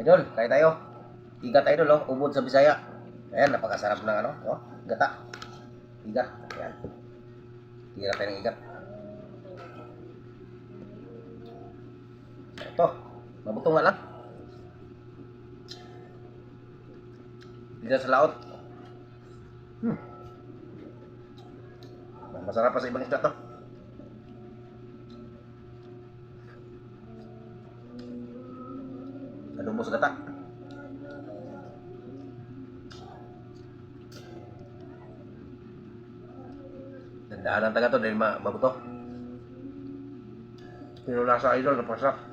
Idol, kaya tayo. Igat idol, oh. Ubod sa Bisaya. Ayan, napakasarap ng ano, oh. Gata. Igat. Ayan. Tira tayo ng igat. Ito. Mabutong nga lang. Dito sa laot. Masarap pa sa ibang isda to. Adobo sa gata. Dandahan ang taga to dahil mabuto. Pero nasa idol, napasarap.